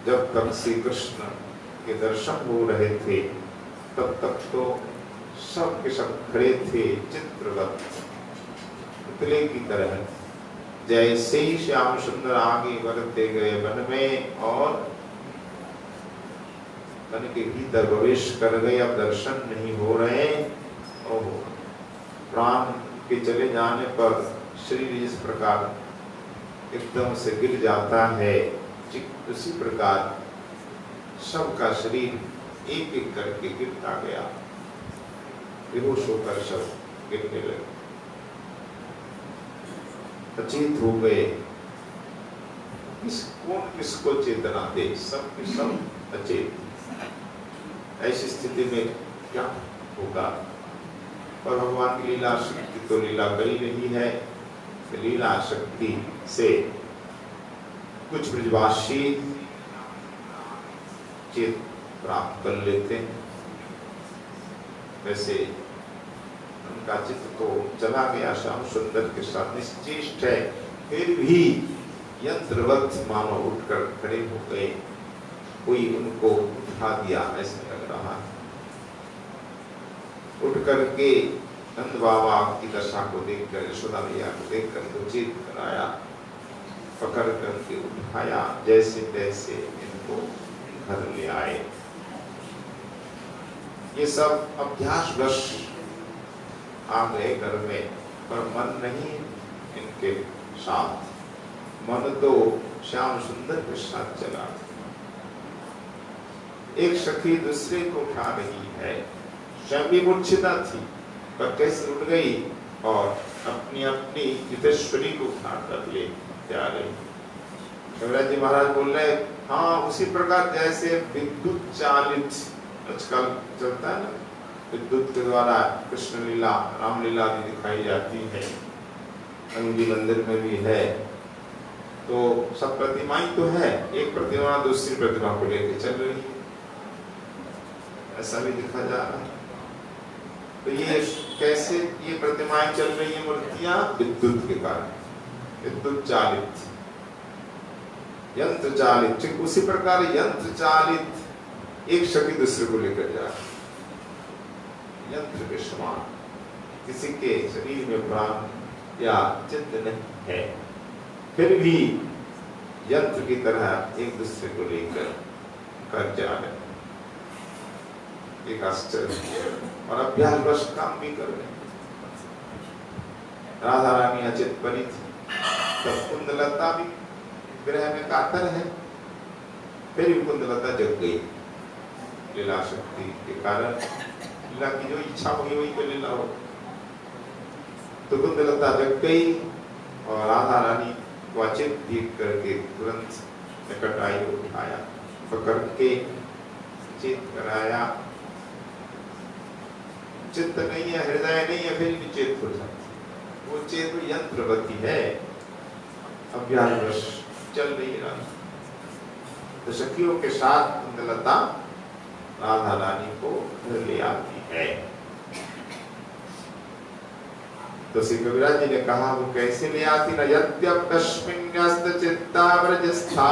जब तक श्री कृष्ण के दर्शन हो रहे थे तब तक तो सब के सब खड़े थे चित्रवत, पुतले की तरह। जैसे ही श्याम सुंदर आगे बढ़ते गए वन में और वन के भीतर प्रवेश कर गए, अब दर्शन नहीं हो रहे। ओह, प्राण के चले जाने पर शरीर जिस प्रकार एकदम से गिर जाता है, ठीक उसी प्रकार सबका शरीर एक एक करके गिरता गया, बेहोश होकर सब गिरने लगे, अचेत हो गए। कौन किसको चेतना दे, सब के सब अचेत। ऐसी स्थिति में क्या होगा? और भगवान की लीला शक्ति तो लीला करी नहीं है, लीला शक्ति से कुछ ब्रजवासी चेत प्राप्त कर लेते हैं। वैसे उनका चित्त तो चला गया, श्याम सुंदर के साथ निश्चेष्ट है, फिर भी यंत्रवत मानो उठकर खड़े हो गए, कोई उनको उठा दिया ऐसा लग रहा है। उठ करके नंद बाबा की दशा को देखकर, यशोदा मैया को देखकर तो चेत कराया, पकड़ करके उठाया, जैसे तैसे इनको घर ले आए। ये सब अभ्यासवश आ गए घर में, पर मन नहीं इनके साथ, मन तो श्याम सुंदर के साथ चला। एक सखी दूसरे को उठा रही है, स्वयं भी मूर्छिता थी पर कैसे उठ गई और अपनी अपनी जितेश्वरी को उठा कर ले जा रही। शिवराज जी महाराज बोल रहे, हाँ उसी प्रकार जैसे विद्युत चालित आजकल चलता है ना, विद्युत के द्वारा कृष्ण लीला रामलीला भी दिखाई जाती है, अंगी मंदिर में भी है, तो सब प्रतिमाएं तो है, एक प्रतिमा दूसरी प्रतिमा को लेकर चल रही है, ऐसा भी दिखा जा रहा है। तो ये कैसे ये प्रतिमाएं चल रही है, मूर्तियां विद्युत के कारण, विद्युत चालित, यंत्र चालित। ठीक उसी प्रकार यंत्र चालित एक शक्ति दूसरे को लेकर जा रहा, यंत्र के समान। किसी के शरीर में प्राण या चित्त नहीं है, फिर भी यंत्र की तरह एक दूसरे को लेकर कर जा रहे, एक आश्चर्य। और अभ्यासवश काम भी कर रहे। राधा रानी अचेत बनी थी, तब कुंदलता भी ग्रह में कातर है, फिर भी कुंदलता जग गई लीला शक्ति के कारण। लीला की जो इच्छा हुई वही तो लीला हो, तो कुंदलता जग गई और राधा रानी को अचेत देख करके तुरंत निकट आई, उठाया, पकड़ के चेत कराया। चित्त नहीं है, हृदय नहीं है, फिर भी चेत हो जाती। वो चेत यंत्रवती है, अभ्यासवश चल रही है। तो सखियों के साथ कुंदलता राधा रानी को घर ले आती है। तो श्री कविराज जी ने कहा वो कैसे ले आती ना, यद्यप्यस्मिन्यस्त चित्ता व्रजस्था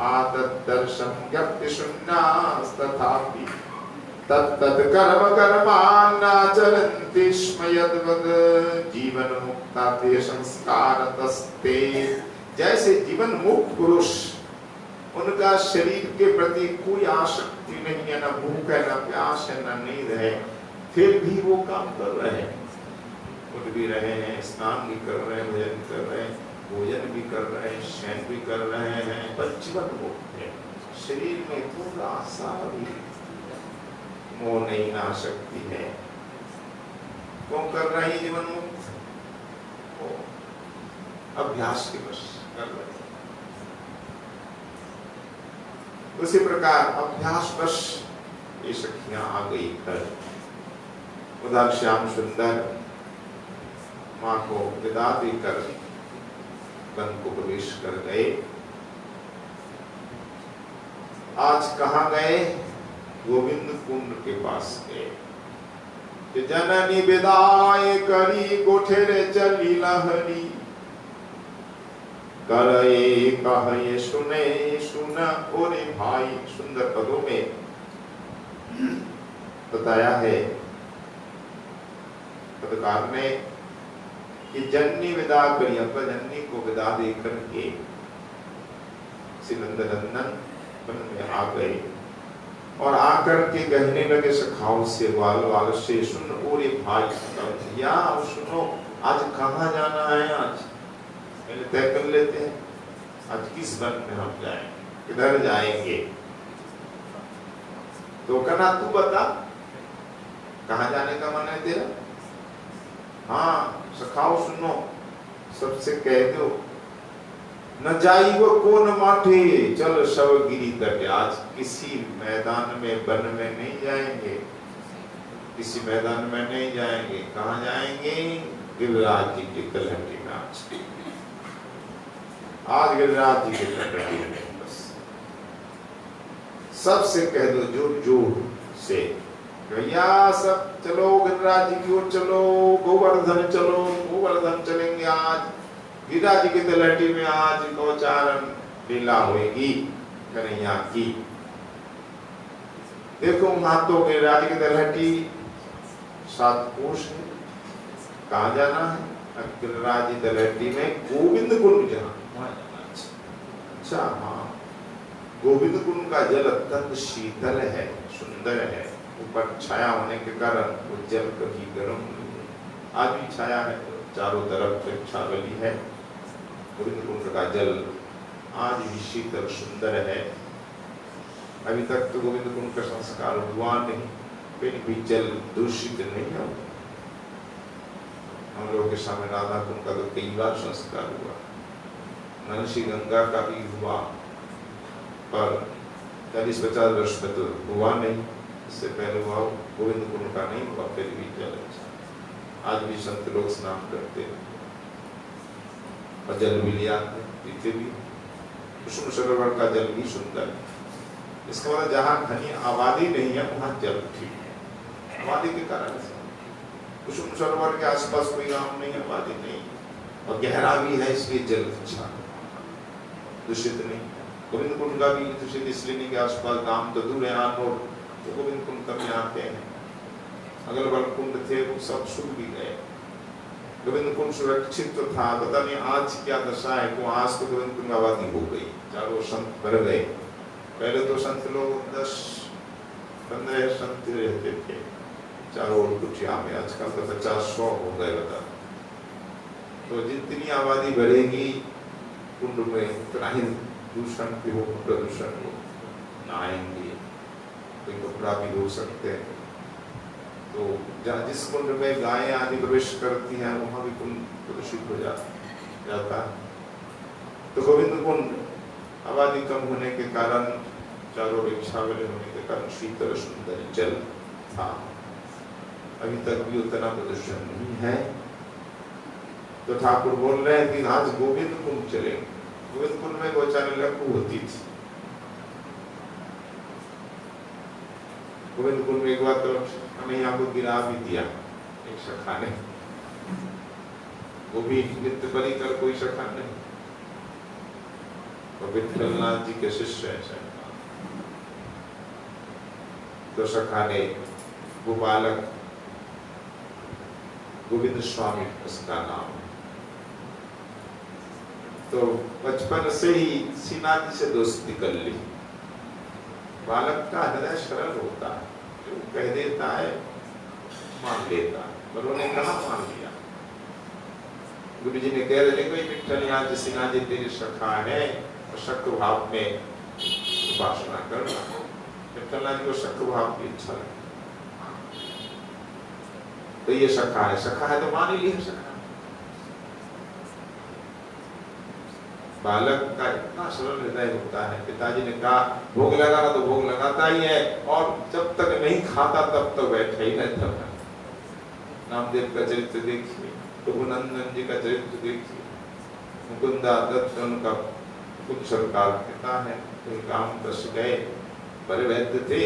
आतद्दर्शं यप्ति शून्यास्तथापि तत्तत् कर्म कर्मान्नाचरन्ति स्म यद्वद् जीवन मुक्ता ते संस्कारतस्ते। जैसे जीवन मुक्त पुरुष, उनका शरीर के प्रति कोई आसक्ति नहीं है, न भूख है, न प्यास है, न नींद है, फिर भी वो काम कर रहे हैं, उठ भी रहे हैं, स्नान भी कर रहे हैं, भजन कर रहे हैं, भोजन भी कर रहे हैं, शयन भी कर रहे हैं, पर जीवन मुक्त है। शरीर में थोड़ा सा भी मोह नहीं, आसक्ति है। कौन कर रहे हैं जीवन मुक्त? अभ्यास के वश कर रहे हैं। उसी प्रकार अभ्यास वश ये सखियां आ गई घर। उधर श्याम सुंदर माँ को विदा देकर वन को प्रवेश कर गए। आज कहाँ गए? गोविंद कुंड के पास गए। जननी विदाय करी गोठेरे चली लहरी, करे कहे सुने सुन ओरे भाई। सुंदर पदों में बताया है पदकार ने कि जननी विदा करी, जननी को विदा दे करके सिलंदर नंदन वन में आ गए और आकर के कहने लगे सखाओ से वाल वाल से सुन ओरे भाई या सुनो आज कहाँ जाना है, आज पहले तय कर लेते हैं आज किस वन में हम जाएंगे, किधर जाएंगे। तो कहना तू बता कहाँ जाने का मन है तेरा। हाँ सखाओ सुनो सबसे कह दो न जाई वो कौन माठे चल शवगिरी तक। आज किसी मैदान में वन में नहीं जाएंगे, किसी मैदान में नहीं जाएंगे, कहाँ जाएंगे गिरिराज जी की तलहटी में। आज गिरिराज जी की तलहटी में बस सबसे कह दो जोर जोर से भैया सब चलो गिरिराज जी की ओर चलो, गोवर्धन चलो, गोवर्धन चलेंगे आज गिरिराज जी की तलहटी में। आज गौचारण लीला होगी कन्हैया की। देखो वहां तो गिरिराज की तलहटी 7 कोष है, कहाँ जाना है गिरिराज जी तलहटी में गोविंद कुंड जहाँ वहां जाना। अच्छा हाँ गोविंद कुंड का जल अत्यंत शीतल है, सुंदर है, ऊपर छाया होने के कारण वो जल कभी गर्म नहीं है। आज भी छाया है, चारों तरफ वृक्षावली है। गोविंद कुंड का जल आज भी शीतल सुंदर है। अभी तक तो गोविंद कुंड का संस्कार हुआ नहीं, फिर भी जल दूषित नहीं है। हम लोगों के सामने राधा कुंड का तो कई बार संस्कार हुआ, नलसी गंगा का भी हुआ, पर 40-50 वर्ष में तो हुआ नहीं। इससे पहले हुआ गोविंद कुंड का नहीं हुआ, फिर भी जल आज भी संत लोग स्नान करते हैं और जल भी लिया पीते भी। कुसुम सरोवर का जल भी सुंदर है। इसका मतलब जहाँ घनी आबादी नहीं है वहाँ जल ठीक है, आबादी के कारण से। कुसुम सरोवर के आसपास कोई गांव नहीं, आबादी नहीं और गहरा भी है, इसलिए जल अच्छा दूषित नहीं। गोविंद कुंड का भी दूषित इसलिए नहीं कि आसपास गांव तो दूर है, आनोर तो गोविंद कुंड कभी आते हैं। अगल बगल कुंड थे वो सब सूख भी गए। गोविंद कुंड सुरक्षित तो था, पता नहीं आज क्या दशा है को आज तो गोविंद कुंड आबादी हो गई, चारों संत भर गए। पहले तो संत लोग 10-15 संत रहते थे चारों कुटिया में, आजकल तो 50-100 हो गए बता। तो जितनी आबादी बढ़ेगी कुंड में उतना ही दूषण भी हो, प्रदूषण हो, नहाएंगे, कोई कपड़ा भी धो सकते हैं। तो जहाँ जिस कुंड में गायें आदि प्रवेश करती हैं वहां भी कुंड प्रदूषित हो जाता है। तो गोविंद कुंड आबादी कम होने के कारण, चारों वृक्षावली होने के कारण शीतल सुंदर जल था। अभी तक भी उतना प्रदूषण नहीं है। तो ठाकुर बोल रहे हैं कि आज गोविंद कुंड चलेंगे। गोविंद कुंड में गौचारण लघु होती थी। गोविंद कुंड में एक बार तो हमें यहाँ को गिरा भी दिया एक सखा ने, वो भी नित्य परिकर कोई सखा नहीं, और विठलनाथ जी के शिष्य है। तो सखा ने वो बालक गोविंद स्वामी उसका नाम, तो बचपन से ही सीनाथ जी से दोस्ती कर ली। बालक का हृदय सरल होता है, जो कह देता है मान लेता है, पर उन्होंने कहा मान लिया। गुरु जी ने कह रहे कोई विठल यहाँ सिन्हा जी तेरी सखा है और शक भाव में उपासना करना। विठल जी को शक भाव की इच्छा लगी, तो ये सखा है तो मान ही लिया सखा। बालक का इतना सरल हृदय होता है। पिताजी ने कहा भोग लगाना तो भोग लगाता ही है, और जब तक नहीं खाता तब तक बैठा ही रहता है। नामदेव का चरित्र देखिए, रघुनंदन जी का चरित्र देखिए, मुकुंदा दत्त उनका कुछ सरकार पिता है। तो गांव बस गए, बड़े वैद्य थे,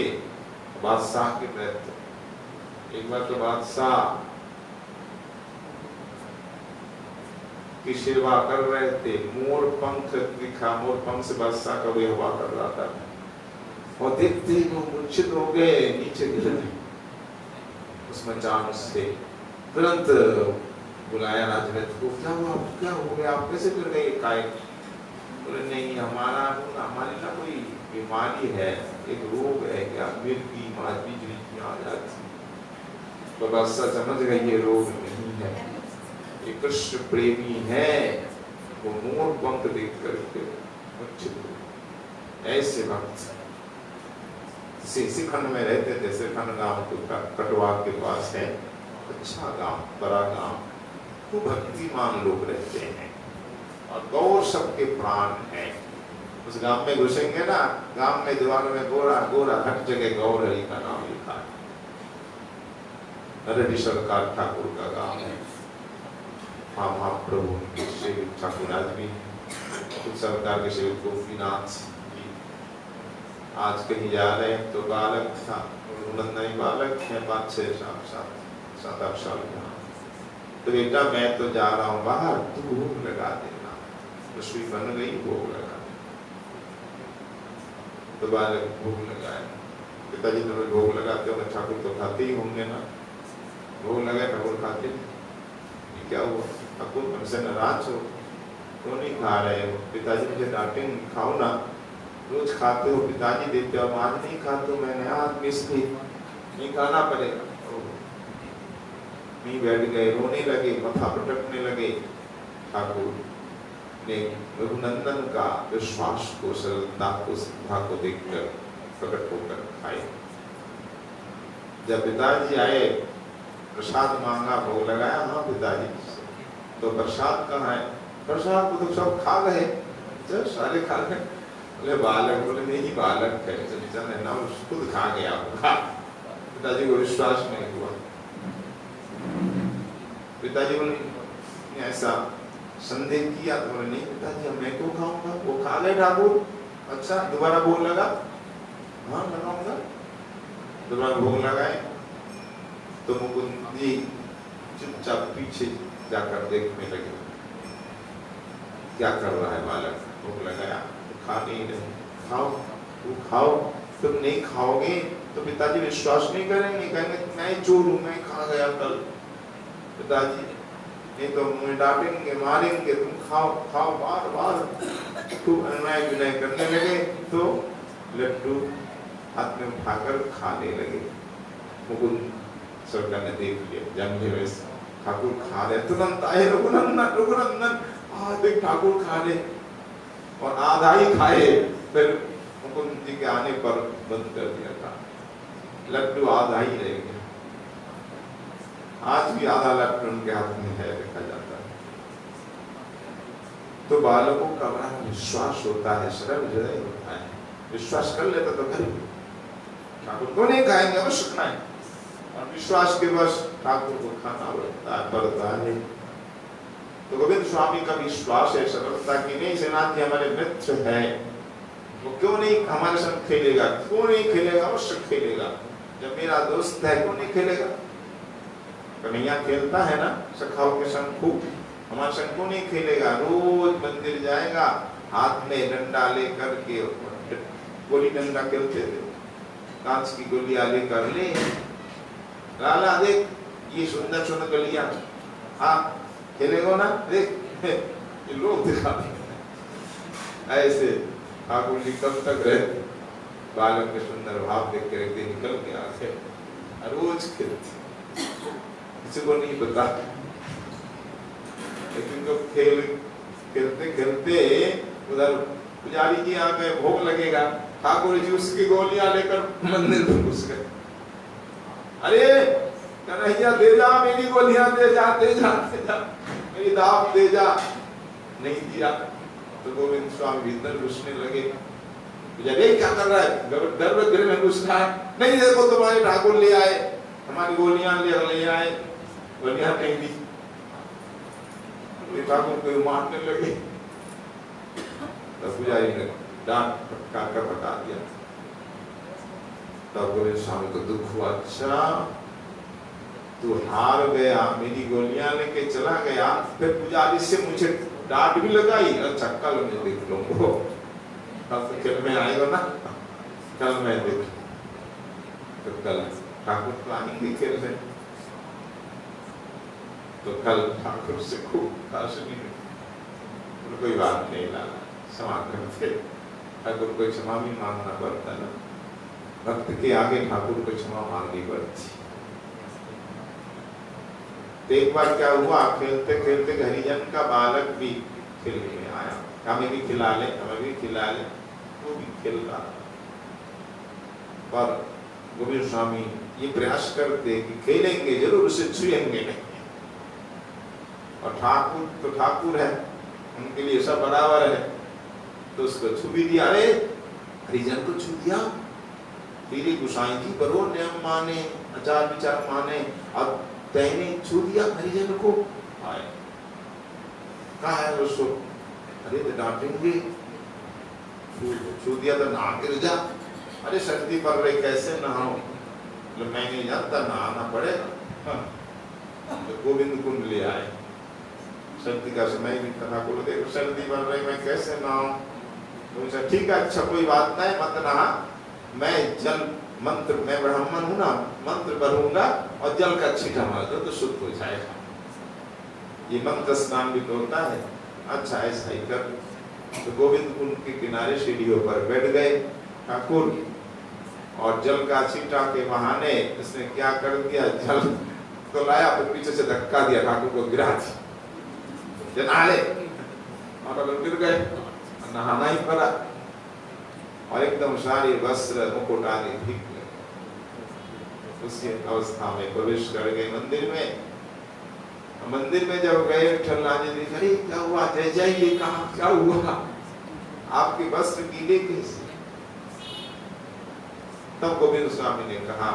बादशाह के वैद्य। एक बार तो बादशाह की सेवा कर रहे थे। मोर पंख दिखा, मोर पंख से बादशाह का वे हवा कर रहा था और देखते ही वो मूर्छित हो गए, नीचे गिर गए उस मचान से। तुरंत बुलाया राजवीर को, क्या हुआ, क्या हो गया, आप कैसे गिर गए? काय? बोले नहीं, हमारी ना कोई बीमारी है, एक रोग है, क्या मिर्गी बिजली की आ जाती। तो बादशाह समझ गए ये रोग नहीं है, ये कृष्ण प्रेमी है। वो मोर पंख देख करके ऐसे भक्त सिखंड में रहते थे। सिखंड गांव कटवा के पास है, अच्छा गांव, बड़ा गांव, वो भक्तिमान लोग रहते हैं और गौर सबके प्राण है। उस गांव में घुसेंगे ना, गांव में दीवार में गोरा गोरा हर जगह गौर हरि का नाम लिखा है। हरि सरकार ठाकुर का गांव है। हाँ, महाप्रभु के सेवक ठाकुर आज भी सरकार के सेवक गोपीनाथ जी आज कहीं जा रहे हैं तो बालक था, नंदनी बालक है, 5-6 साल 7-8 साल का। तो बेटा मैं तो जा रहा हूँ बाहर, तू भोग लगा देना। रसोई बन गई, भोग लगा। तो बालक भोग लगाए। पिताजी तो भोग लगाते होंगे, ठाकुर तो खाते ही होंगे ना। भोग लगाए, ठाकुर खाते। ये क्या हुआ? ठाकुर हमसे नाराज हो, क्यों नहीं खा रहे हो? पिताजी मुझे डांटेंगे, खाओ ना, रोज खाते हो, पिताजी देते हो, आज नहीं खाते हो, मैंने आज मिस की, नहीं खाना पड़ेगा। नहीं, बैठ गए, रोने लगे, माथा पटकने लगे। ठाकुर ने रघुनंदन का विश्वास को, सरलता को, श्रद्धा को देखकर प्रकट होकर खाए। जब पिताजी आए, प्रसाद मांगा, भोग लगाया। हाँ पिताजी, तो प्रसाद कहाँ है? प्रसाद को तो सब खा गए, जब सारे खा गए। बोले बालक, बोले नहीं बालक है, चल ना, खुद खा गया होगा। पिताजी को विश्वास नहीं हुआ। पिताजी बोले ऐसा संदेह किया, तो बोले नहीं पिताजी, मैं क्यों खाऊंगा, वो खा गए ठाकुर। अच्छा, दोबारा भोग लगा? हाँ लगाऊंगा। दोबारा भोग लगाए तो मुकुंद जी चुपचाप पीछे जाकर देखने लगे, क्या कर रहा है बालक। भोग लगाया तो खा नहीं रहे। खाओ, वो खाओ। तुम नहीं खाओगे तो पिताजी विश्वास नहीं करेंगे, कहेंगे मैं चोर हूं, मैं खा गया कल। पिताजी नहीं तो मुझे डांटेंगे, मारेंगे, तुम खाओ खाओ। बार बार खूब अन्याय विनय करने लगे तो लड्डू हाथ में उठाकर खाने लगे। मुकुंद सरकार ने देख लिया, जंगले में ठाकुर खा रहे, तुरंत आए, रघुनंदन रघुनंदन, देख ठाकुर खा रहे, और आधा ही खाए। फिर मुकुंद जी के आने पर बंद कर दिया था, लड्डू आधा ही रह गया। आज भी आधा लड्डू उनके हाथ में है, देखा जाता है। तो बालकों का बड़ा विश्वास होता है, सरल हृदय होता है, विश्वास कर लेता तो घर ठाकुर को नहीं खाएंगे, अवश्य खाएं, और विश्वास के बस ठाकुर को खाना पड़ता है। तो गोविंद स्वामी का विश्वास है, सरलता की नहीं, सेनाथ जी हमारे मित्र है, वो क्यों नहीं हमारे संग खेलेगा, क्यों नहीं खेलेगा, अवश्य खेलेगा। जब मेरा दोस्त है क्यों नहीं खेलेगा? कन्हैया खेलता है ना सखाओं के संग खूब, हमारे संग क्यों नहीं खेलेगा? रोज मंदिर जाएगा, हाथ में डंडा लेकर के, गोली डंडा खेलते थे, कांच की गोलियां लेकर, ले लाला देख ये सुंदर सुंदर गलियां, हाँ खेलेगा ना, देख ये लोग दिखा ऐसे। ठाकुर जी कब तक रहे? बालक के सुंदर भाव देख कर एक दिन निकल के आते, रोज खेलते, किसी को नहीं पता। लेकिन जो खेलते खेलते उधर पुजारी जी आ गए, भोग लगेगा, ठाकुर जी उसकी गोलियां लेकर मंदिर में घुस गए। अरे कन्हैया दे जा, मेरी गोलियां दे जा, दे जा, दे जा, मेरी दाव दे जा। नहीं दिया तो गोविंद स्वामी भीतर घुसने लगे। पुजारी क्या कर रहा है? गर्भगृह में घुस रहा है। नहीं देखो तुम्हारे ठाकुर ले आए, हमारी गोलियां ले आए, गोलियां नहीं दी। ठाकुर को मारने लगे, तो पुजारी ने डांट फटकार कर बता दिया। तब गोविंद स्वामी को दुख हुआ, अच्छा तू हार गया, मेरी गोलियां लेके चला गया। फिर पुजारी से मुझे डांट भी लगाई। अच्छा कल मैं देख लूंगा, कल तो खेल में आएगा ना, कल मैं देख। तो कल ठाकुर तो आएंगे खेलने, तो कल ठाकुर से खूब भाषणी में कोई बात नहीं, लाला क्षमा करते। ठाकुर को क्षमा भी मांगना पड़ता ना, भक्त के आगे ठाकुर को क्षमा मांगनी पड़ती। तो एक बार क्या हुआ, खेलते खेलते हरिजन का बालक भी खेलने में आया, हमें भी खिला ले, हमें भी खिला ले। वो भी खेल रहा, पर गोविंद स्वामी ये प्रयास करते कि खेलेंगे जरूर, उसे छुएंगे नहीं। और ठाकुर तो ठाकुर है, उनके लिए सब बराबर है, तो उसको छू भी दिया। अरे हरिजन को छू दिया, फिर गुसाई जी बरो नियम माने, आचार विचार माने, अब तैने छू दिया हरिजन को। आए कहा है उसको, अरे तो डांटेंगे, छू दिया तो ना गिर जा। अरे सर्दी पड़ रही कैसे नहाऊं, तो मैं नहीं जानता, नहाना पड़ेगा। तो गोविंद कुंड ले आए, सर्दी का समय भी था, ठाकुर देखो सर्दी पड़ रही मैं कैसे नहाऊं। तो ठीक है, अच्छा कोई बात नहीं, मत नहा, मैं जल मंत्र, मैं ब्राह्मण हूं ना, मंत्र भरूंगा और जल का छींटा मार दो तो शुद्ध हो जाएगा। ये मंत्र स्नान भी तो होता है। अच्छा ऐसा ही कर। तो गोविंद कुंड के किनारे सीढ़ियों पर बैठ गए ठाकुर, और जल का छींटा के बहाने इसने क्या कर दिया, जल तो लाया, फिर पीछे से धक्का दिया, ठाकुर को गिरा दिया, नहा ले, और अगर गिर गए, नहाना ही पड़ा। और एकदम सारे वस्त्र मुकुट आदि भीग गए। उसी अवस्था में प्रवेश कर गए मंदिर में। मंदिर में जब गए, ठल्लाने ने कहा, अरे क्या हुआ, जय जय, ये कहा क्या हुआ, आपके वस्त्र गीले कैसे। तब गोविंद स्वामी ने कहा,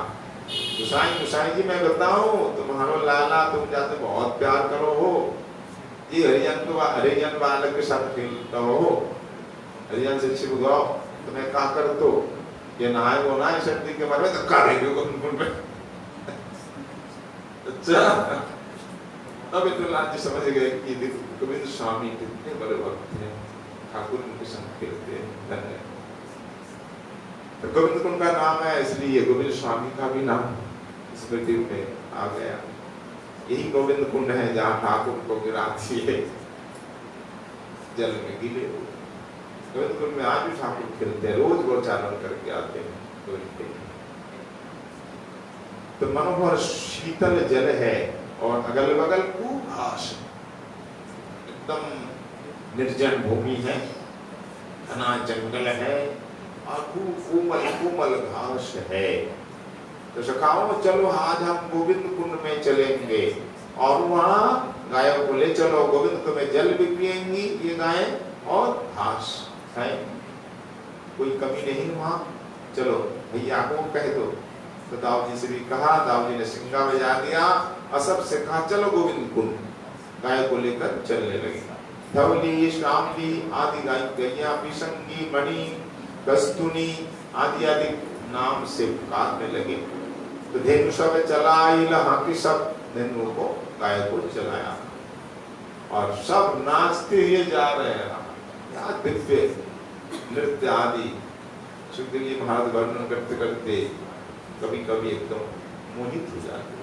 गुसाई जी मैं बताऊं, तुम्हारो लाला तुम जाते बहुत प्यार करो हो, ये हरिजन बालक के साथ खेलता हो, हरिजन से छिप गो, तुम्हें कहा कर तो ये नहाए वो नहाए सर्दी के बारे में धक्का देंगे गोविंद कुंड में। अच्छा अब तो लाल समझ गए कि गोविंद स्वामी कितने बड़े भक्त हैं, ठाकुर उनके संग खेलते हैं। धन्य तो गोविंद कुंड का नाम है, इसलिए गोविंद स्वामी का भी नाम स्मृति में आ गया। यही गोविंद कुंड है जहाँ ठाकुर को गिराती है जल में गीले हो। गोविंद कुंड में आज भी ठाकुर खेलते हैं, रोज गोचारण करके आते हैं। तो मनोहर शीतल जल है और अगल बगल खूब घास, एकदम निर्जन भूमि है, घना जंगल है और खूब कोमल घास है। तो सखाओ चलो आज हम गोविंद कुंड में चलेंगे और वहाँ गायों को ले चलो, गोविंद कुंड में जल भी पिएंगी ये गायें और घास है, कोई कमी नहीं वहाँ। चलो भैया को कह दो। तो दाऊ जी से भी कहा, दाऊ जी ने सिंगा बजा दिया और सबसे कहा चलो गोविंद कुंड। गाय को लेकर चलने लगे। धवली, श्यामली आदि गैया, पिशंगी, मणि, कस्तूनी आदि आदि नाम से पुकारने लगे। तो धेनु सब चलाई लहाँ की, सब धेनुओं को गाय को चलाया और सब नाचते हुए जा रहे हैं। क्या दिव्य नृत्य आदि सुखदेव जी महाराज वर्णन करते करते कभी कभी एकदम मोहित हो जाते।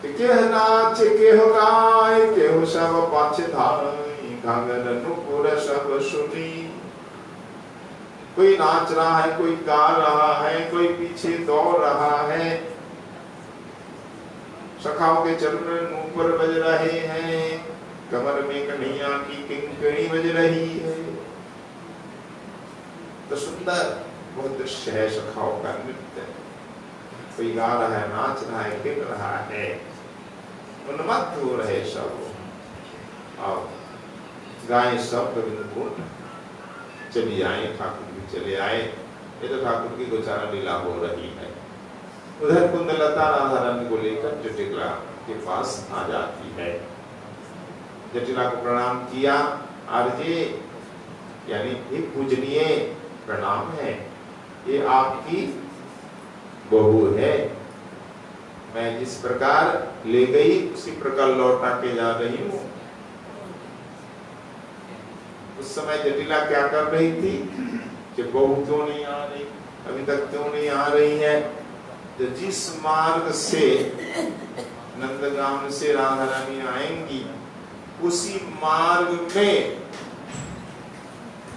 के नाच के हो गाय, के हो सब पाछे धाई, घाघर नुपुर सब सुनी। कोई नाच रहा है, कोई गा रहा है, कोई पीछे दौड़ रहा है। सखाओं के चरण में ऊपर बज रहे हैं, कमर में कन्हैया की किंकणी बज रही है। तो सुंदर बहुत दृश्य है सखाओं का नृत्य। कोई गा रहा है, नाच रहा है, खेल रहा है, उन्मत्त हो रहे सब। और गाय सब गोविंद कुंड चली आए, ठाकुर भी चले आए। ये तो ठाकुर की गोचारण लीला हो रही है। उधर कुंदलता राधा रानी को लेकर जटिला के पास आ जाती है। जटिला को प्रणाम किया। आरजे यानी एक पूजनीय प्रणाम है, ये आपकी बहू है। मैं जिस प्रकार ले गई उसी प्रकार लौटा के जा रही हूँ। उस समय जटिला क्या कर रही थी कि बहू क्यों नहीं आ रही, अभी तक क्यों नहीं आ रही है। तो जिस मार्ग से नंदगांव से राधा रानी आएंगी उसी मार्ग में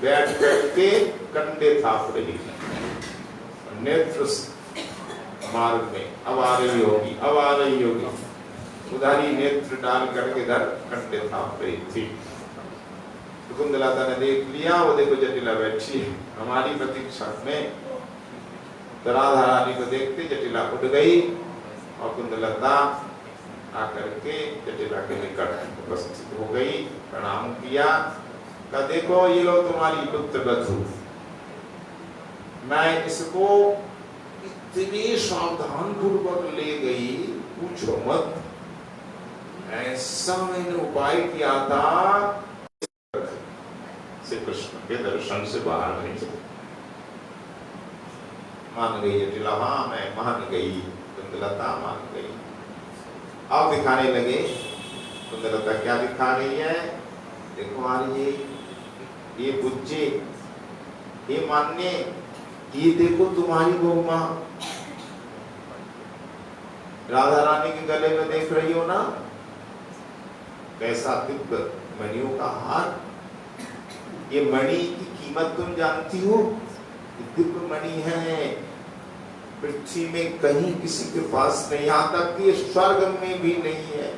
बैठ करके कंडे थाप रही है। नेत्र मार्ग में अब आ रही होगी, अब आ रही होगी, उधर ही नेत्र डाल करके इधर कंडे थाप रही थी। तो कुंदलता ने देख लिया, वो देखो जटिला बैठी है हमारी प्रतीक्षा में। तो राधा रानी को देखते जटिला उठ गई और कुंदलता आकर के जटिला के निकट उपस्थित हो गई, प्रणाम किया। कहा देखो ये लो तुम्हारी पुत्र बधू, मैं इसको इतने सावधान पूर्वक ले गई पूछो मत, ऐसा मैंने उपाय किया था श्री कृष्ण के दर्शन से बाहर नहीं सकती। मान गई जटिला, हाँ मैं मान गई। कुंदलता मान गई। अब दिखाने लगे। कुंदलता क्या दिखा रही है, देखो आ रही है ये बुच्चे, ये मान्य, ये देखो तुम्हारी गौ मां राधा रानी के गले में देख रही हो ना, कैसा दिव्य मणियों का हार। ये मणि की कीमत तुम जानती हो, दिव्य मणि है, पृथ्वी में कहीं किसी के पास नहीं, यहाँ तक कि स्वर्ग में भी नहीं है।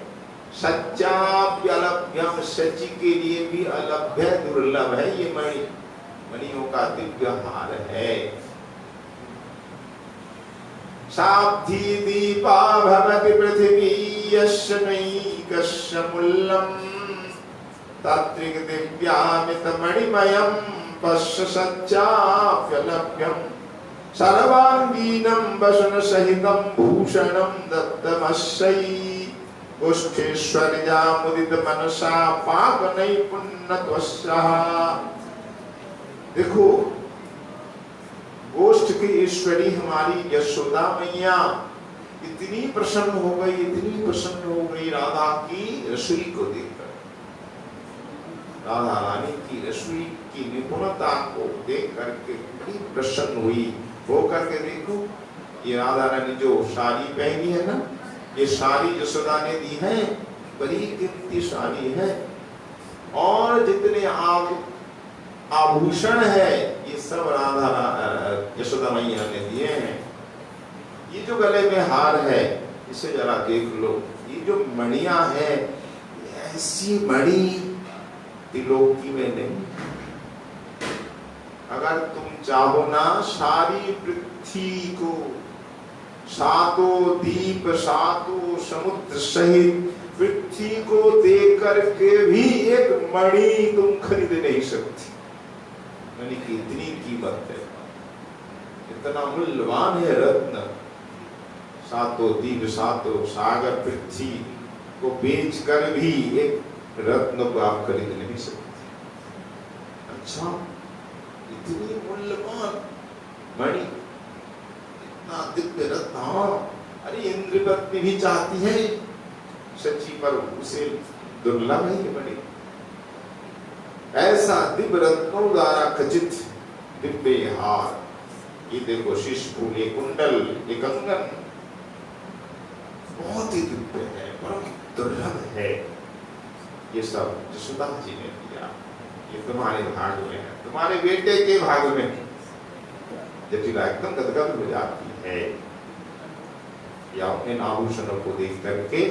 सच्चाप्यलभ्यम, सची के लिए भी अलभ्य दुर्लभ है ये मणि, मणियों का दिव्य हार है। शाब्दी दीपा भवति पृथ्वी यस्य नैकस्य मूल्यम्, तात्रिक दिव्यामित मणिमयम् पश्य सच्चाप्यलभ्यम्, सर्वांगीनं वसन सहितं भूषणं दत्तमस्यै, गोष्ठेश्वर्या मुदित मनसा पाक नैपुण्यत्वस्या। देखो गोष्ठ की ईश्वरी हमारी यशोदा मैया इतनी प्रसन्न हो गई, इतनी प्रसन्न हो गई राधा की रसोई को देखकर। राधा रानी की रसोई की निपुणता को देख करके बड़ी प्रसन्न हुई। वो करके देखो ये राधा रानी जो साड़ी पहनी है ना, ये साड़ी यशोदा ने दी है, बड़ी कीमती साड़ी है। और जितने आभूषण है ये सब राधा यशोदा मैया ने दिए हैं। ये जो गले में हार है इसे जरा देख लो, ये जो मणियां है ऐसी मणि त्रिलोकी में नहीं। अगर तुम चाहो ना सारी पृथ्वी को, सातों द्वीप सातों समुद्र सहित पृथ्वी को देख करके भी एक मणि तुम खरीद नहीं सकती। मणि की इतनी कीमत है, इतना मूल्यवान है रत्न। सातों द्वीप सातों सागर पृथ्वी को बेचकर भी एक रत्न को आप खरीद नहीं सकते। अच्छा इतनी मूल्यवान मणि, इतना दिव्य रत्न। अरे इंद्रपत्नी भी चाहती है सच्ची, पर उसे दुर्लभ है ये मणि। ऐसा दिव्य रत्नों द्वारा खचित दिव्य हार, ये देखो शिशफूल, ये कुंडल, ये कंगन बहुत ही दिव्य है, परम दुर्लभ है। ये सब यशोदा जी ने दिया, ये तुम्हारे भाग में है, तुम्हारे बेटे के भाग में। जटिला एकदम गदगद हो जाती है या इन आभूषणों को देख करके।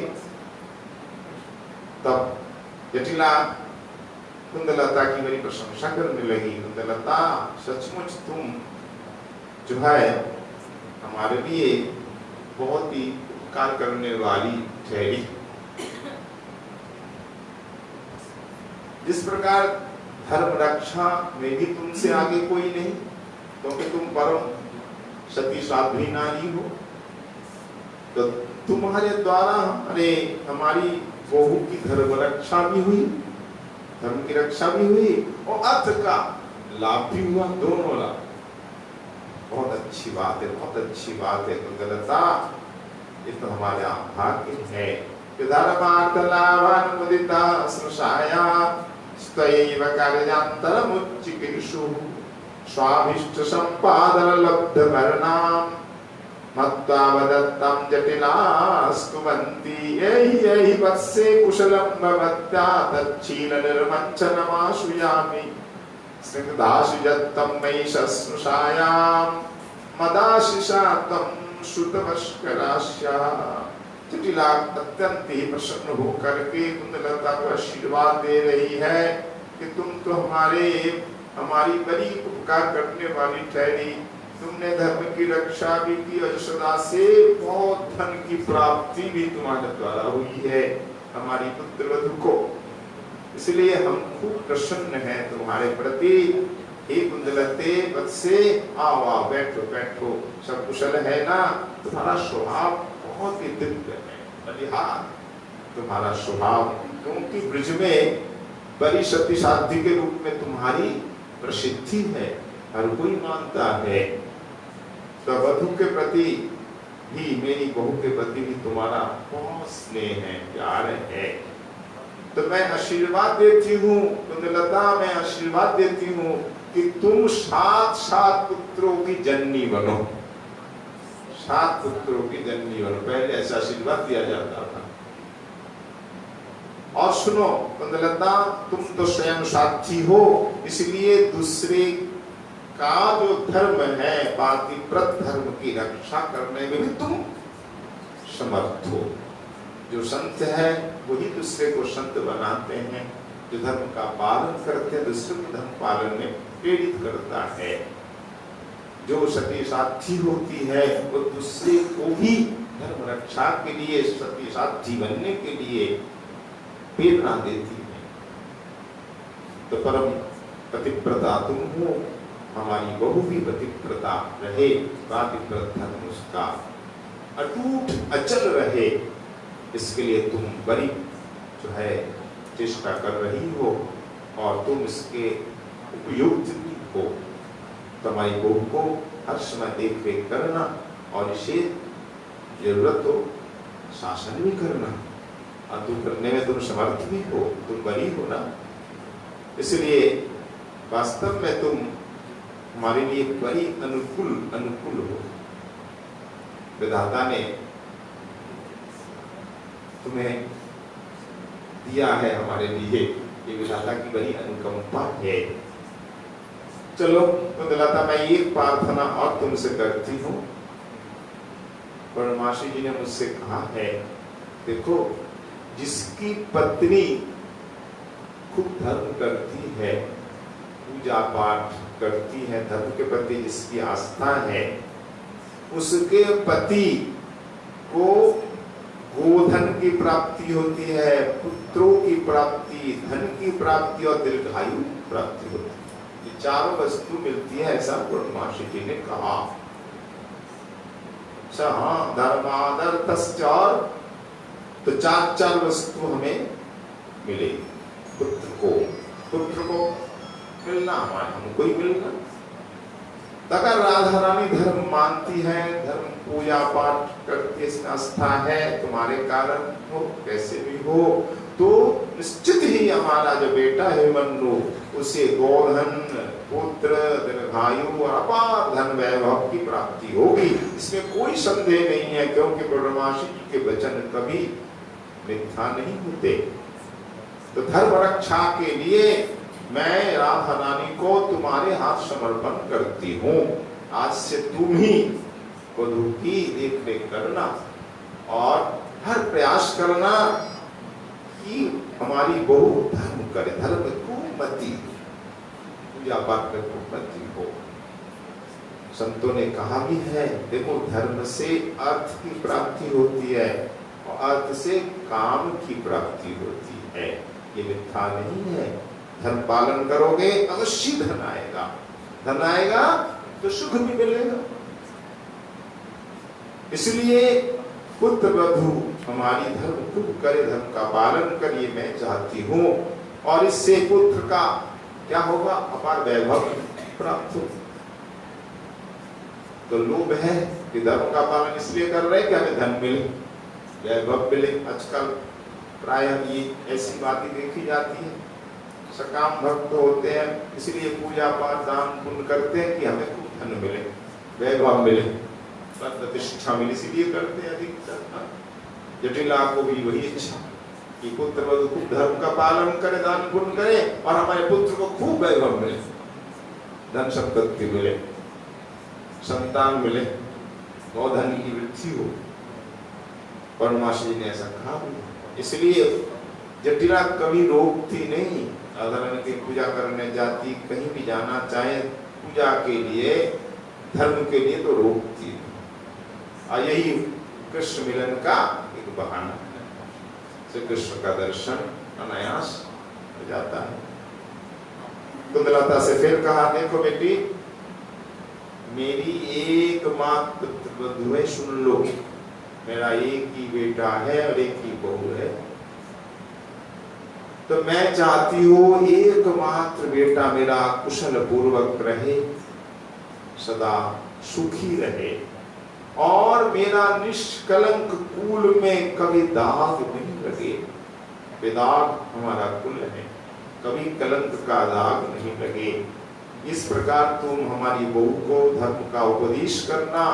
तब जटिला कुंदलता की बड़ी प्रशंसा करने लगी। कुंदलता सचमुच तुम जो है हमारे लिए बहुत ही उपकार करने वाली ठहरी। जिस प्रकार धर्म रक्षा में भी तुमसे आगे कोई नहीं, क्योंकि तुम परम सती साध्वी नारी हो, तो तुम्हारे द्वारा हमारी बहू की धर्म रक्षा भी हुई, धर्म की रक्षा भी हुई और अर्थ का लाभ भी हुआ, दोनों लाभ। बहुत अच्छी बात है, बहुत अच्छी बात है कुंदलता। ये तो हमारा भाग्य है। धर्मार्थलाभानुमुदिता स्नुषाया स्वयैव कार्यान्तरमुच्चिकीर्षुः स्वाभीष्ट सम्पादन लब्ध मरणाम् मत्वा वदत्तं जटिलास्तुवन्ति यहि वत्से कुशलं भवत्या तच्छील निर्मञ्चनमाशुयामि स्निग्धाशुजत्तं मयि शस्नुषायां मदाशिषा तं श्रुतवश्करास्या। जटिला अत्यंत ही प्रसन्न होकर के कुंदलता को आशीर्वाद दे रही है कि तुम तो हमारी बड़ी उपकार करने वाली ठहरी। तुमने धर्म की रक्षा भी की और यशोदा से बहुत धन की प्राप्ति भी तुम्हारे द्वारा हुई है हमारी पुत्र वधू को, इसलिए हम खूब प्रसन्न हैं तुम्हारे प्रति। हे कुंदलते वत्से आओ आओ बैठो बैठो, सब कुशल है ना? तुम्हारा स्वभाव बहुत ही दिव्य है, बलिहार तुम्हारा स्वभाव, क्योंकि ब्रज में बड़ी शक्ति साध्वी के रूप में तुम्हारी प्रसिद्धि है, हर कोई मानता है। तो वधू के प्रति भी, मेरी बहू के प्रति भी तुम्हारा बहुत स्नेह है, प्यार है। तो मैं आशीर्वाद देती हूँ कुंदलता, मैं आशीर्वाद देती हूँ कि तुम 7 पुत्रों की जननी बनो, 7 पुत्रों की जननी बनो। पहले ऐसा आशीर्वाद दिया जाता था। और सुनो कुंदलता, तुम तो स्वयं साथी हो, इसलिए दूसरे का जो धर्म है, पातिव्रत धर्म की रक्षा करने में भी तुम समर्थ हो। जो संत है वही दूसरे को संत बनाते हैं, जो धर्म का पालन करते हैं दूसरे को धर्म पालन में प्रेरित करता है। जो सती साथी होती है वो दूसरे को भी धर्म रक्षा के लिए, सती साथी बनने के लिए प्रेरणा देती है। तो परम पतिव्रता तुम हो, हमारी बहू भी पतिव्रता रहे, पातिव्रत धर्म उसका अटूट अचल रहे, इसके लिए तुम बड़ी जो है चेष्टा कर रही हो और तुम इसके उपयुक्त भी हो। तुम्हारी बहू को हर समय देख रेख करना और इसे जरूरत हो शासन भी करना, और तुम करने में तुम समर्थ भी हो, तुम बड़ी हो ना। इसलिए वास्तव में तुम हमारे लिए बड़ी अनुकूल हो। विधाता ने तुम्हें दिया है हमारे लिए, ये विधाता की बड़ी अनुकंपा है। चलो कुंदलता, मैं एक प्रार्थना और तुमसे करती हूँ। परमाशी जी ने मुझसे कहा है, देखो जिसकी पत्नी खूब धर्म करती है, पूजा पाठ करती है, धर्म के प्रति जिसकी आस्था है, उसके पति को गोधन की प्राप्ति होती है, पुत्रों की प्राप्ति, धन की प्राप्ति और दीर्घायु प्राप्ति होती है। ये चारों वस्तु मिलती है, ऐसा पूर्णमासी जी ने कहा। धर्मादर्थश्च, तो 4 वस्तु हमें मिलेगी। पुत्र को मिलना, हमारे हमको ही मिलना। अगर राधा रानी धर्म मानती है, धर्म पूजा पाठ करती है, इसमें आस्था है, तुम्हारे कारण हो कैसे भी हो, तो निश्चित ही हमारा जो बेटा है मनु, उसे गोधन, पुत्र, दीर्घायु और अपार धन वैभव की प्राप्ति होगी, इसमें कोई संदेह नहीं है, क्योंकि पूर्णमासी जी के वचन कभी मिथ्या नहीं होते। तो धर्म रक्षा के लिए मैं राधा रानी को तुम्हारे हाथ समर्पण करती हूँ। आज से तुम ही वधू की देख रेख करना और हर प्रयास करना कि हमारी बहू धर्म करे, धर्म को मती, पूजा पाठ को मती हो। संतों ने कहा भी है, देखो धर्म से अर्थ की प्राप्ति होती है और अर्थ से काम की प्राप्ति होती है, ये मिथ्या नहीं है। धर्म पालन करोगे अवश्य धन आएगा, धन आएगा तो सुख भी मिलेगा। इसलिए पुत्र वधू हमारी धर्म खूब करे, धर्म का पालन करिए, मैं चाहती हूँ। और इससे पुत्र का क्या होगा? अपार वैभव प्राप्त हो। तो लोभ है कि धर्म का पालन इसलिए कर रहे हैं कि हमें धन मिले, वैभव मिले। आजकल प्राय ये ऐसी बातें देखी जाती है, सकाम भक्त होते हैं इसलिए पूजा पाठ दान पुण्य करते हैं कि हमें खूब धन मिले, वैभव मिले, पद प्रतिष्ठा मिले, इसलिए करते हैं अधिकतर। जटिला को भी वही इच्छा कि पुत्र वधु खूब धर्म का पालन करे, दान पुण्य करे और हमारे पुत्र को खूब वैभव मिले, धन संपत्ति मिले, संतान मिले, धन की वृद्धि हो। परमात्मा जी ने ऐसा कहा, इसलिए जटिला कभी रोकती नहीं, राधा रानी की पूजा करने जाती, कहीं भी जाना चाहे पूजा के लिए धर्म के लिए तो रोकती है। और यही कृष्ण मिलन का एक बहाना है, श्री कृष्ण का दर्शन अनायास हो जाता है। कुंदलता से फिर कहा, देखो बेटी मेरी एकमात्र वधु है, सुन लो, मेरा एक ही बेटा है और एक ही बहू है, तो मैं चाहती हूँ एकमात्र बेटा मेरा कुशल पूर्वक रहे, सदा सुखी रहे और मेरा निष्कलंक कुल में कभी दाग नहीं लगे। बेदाग हमारा कुल है, कभी कलंक का दाग नहीं लगे। इस प्रकार तुम हमारी बहू को धर्म का उपदेश करना,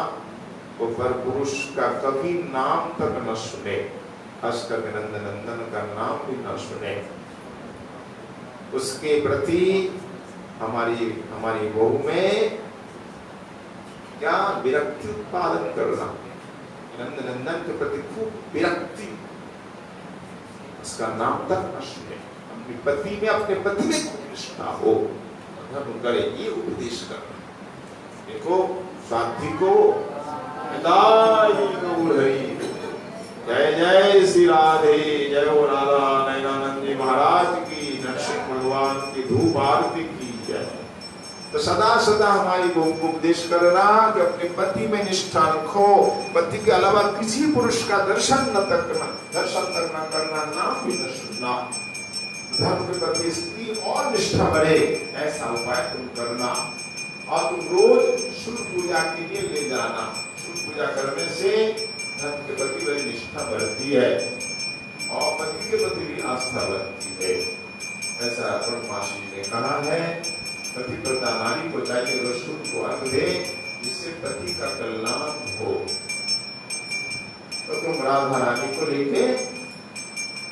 वो पर पुरुष का कभी नाम तक न सुने, खासकर नंदन नंदन का नाम भी न सुने। उसके प्रति हमारी बहू में क्या विरक्ति उत्पादन करना, नंदन नंदन के प्रति खूब विरक्ति, उसका नाम तक न सुने, अपने पति में खूब निष्ठा हो, धर्म करे, ये उपदेश करना। देखो साध्वी को जय जय श्री राधे, जय हो राधा नयनानंद जी महाराज की, नरसिंह भगवान की धूप आरती की जय। तो सदा सदा हमारी को उपदेश करना कि अपने पति में निष्ठा रखो, पति के अलावा किसी पुरुष का दर्शन तक न करना, नाम भी न सुनना, धर्म के प्रति स्त्री और निष्ठा बढ़े ऐसा उपाय तुम करना। और तुम रोज सूर्य पूजा के लिए ले जाना, सूर्य पूजा करने से धर्म के प्रति बड़ी निष्ठा बढ़ती है और पति के प्रति भी आस्था बढ़ती है, ऐसा परमात्मा ने कहा है। पतिव्रता नारी को चाहिए वह सूर्य को अर्घ दे, जिससे पति का कल्याण हो। तो तुम राधा रानी को लेके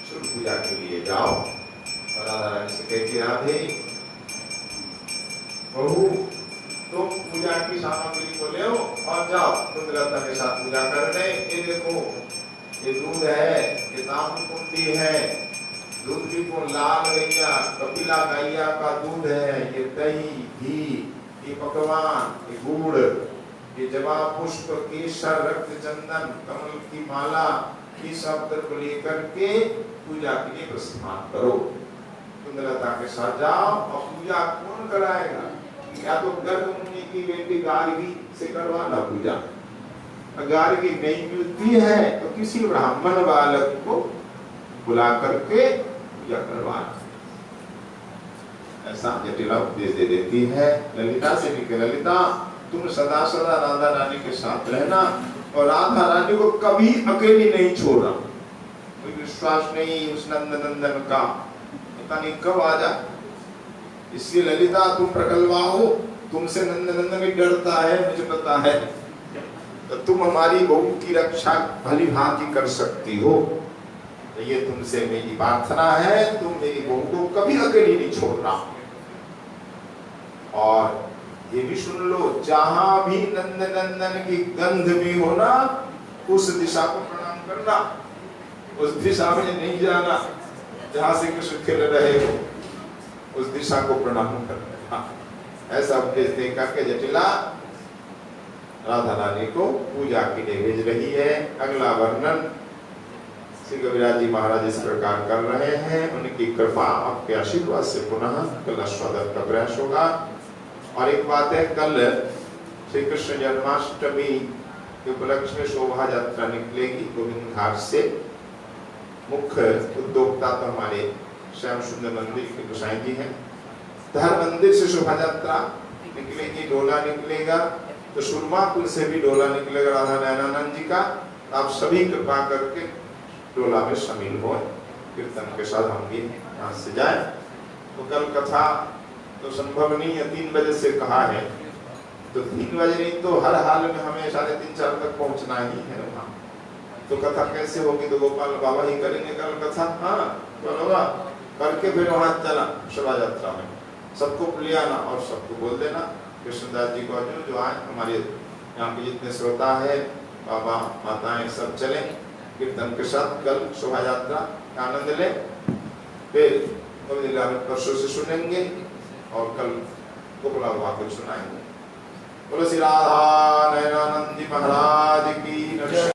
सूर्य पूजा के लिए जाओ, राधा रानी से कहती, राधे बहू तुम पूजा की सामग्री को ले और जाओ कुंदलता के साथ पूजा करने। ये देखो ये दूध है, ये ताम्र कुंडी है, दूध भी को लाल गैया कपिला गैया का दूध है, ये दही घी, ये पकवान, ये गुड़, ये जवा पुष्प, केसर, रक्त चंदन, कमल की माला, ये सब को लेकर के पूजा के लिए प्रस्थान करो। कुंदलता के साथ जाओ और पूजा कौन कराएगा? या तो गर्ग मुनि की बेटी गार्गी से करवाना पूजा, गार्गी नहीं मिलती है तो किसी ब्राह्मण बालक को बुला करके पूजा करवाना। ऐसा जटिला उपदेश दे देती है ललिता से भी, ललिता तुम सदा सदा राधा रानी के साथ रहना और राधा रानी को कभी अकेली नहीं छोड़ना। कोई विश्वास नहीं उस नंद नंदन का, पता नहीं कब आ जा। इसलिए ललिता तुम प्रगल्भा हो, तुमसे नंद नंदन भी डरता है, मुझे पता है, तो तुम हमारी बहू की रक्षा भली भांति कर सकती हो। तो ये तुमसे मेरी प्रार्थना है, तुम मेरी बहू को कभी अकेली नहीं छोड़ना। और ये भी सुन लो, जहां भी नंद नंदन की गंध भी हो ना, उस दिशा को प्रणाम करना, उस दिशा में नहीं जाना जहां से कृष्ण खेल रहे हो, उस दिशा को प्रणाम करना। ऐसा उपदेश दे करके जटिला राधा रानी को पूजा के लिए भेज रही है। अगला वर्णन श्री कविराज जी महाराज इस प्रकार कर रहे हैं। उनकी कृपा आपके आशीर्वाद से पुनः कल स्वागत का प्रयास होगा। और एक बात है, कल श्री कृष्ण जन्माष्टमी के उपलक्ष्य में शोभा यात्रा निकलेगी गोविंद घाट से। मुख्य उद्योक्ता तो हमारे श्याम सुंदर मंदिर के गोसाई जी हैं। हर मंदिर से शोभा यात्रा निकलेगी, डोला निकलेगा तो सुरमा पुल से भी डोला निकलेगा राधा नयनानंद जी का। आप सभी कृपा करके डोला में शामिल हो, कीर्तन के साथ हम भी यहाँ से जाए। तो कल कथा तो संभव नहीं है, 3 बजे से कहा है, तो 3 बजे नहीं तो हर हाल में हमें 3:30-4 तक पहुँचना ही है वहाँ। तो कथा कैसे होगी? तो गोपाल बाबा ही करेंगे कल कथा। हाँ बोलोगा करके फिर वहाँ चला शोभा यात्रा में, सबको ले आना और सबको बोल देना कृष्णदास जी को जो आए, हमारे यहाँ के जितने श्रोता है, बाबा माताएं सब चलें कीर्तन के साथ कल शोभा यात्रा का आनंद लें। फिर परसों से सुनेंगे और कल गोपाल बाबा को सुनाएंगे। बोलो श्री राधा नयनानंद जी महाराज की।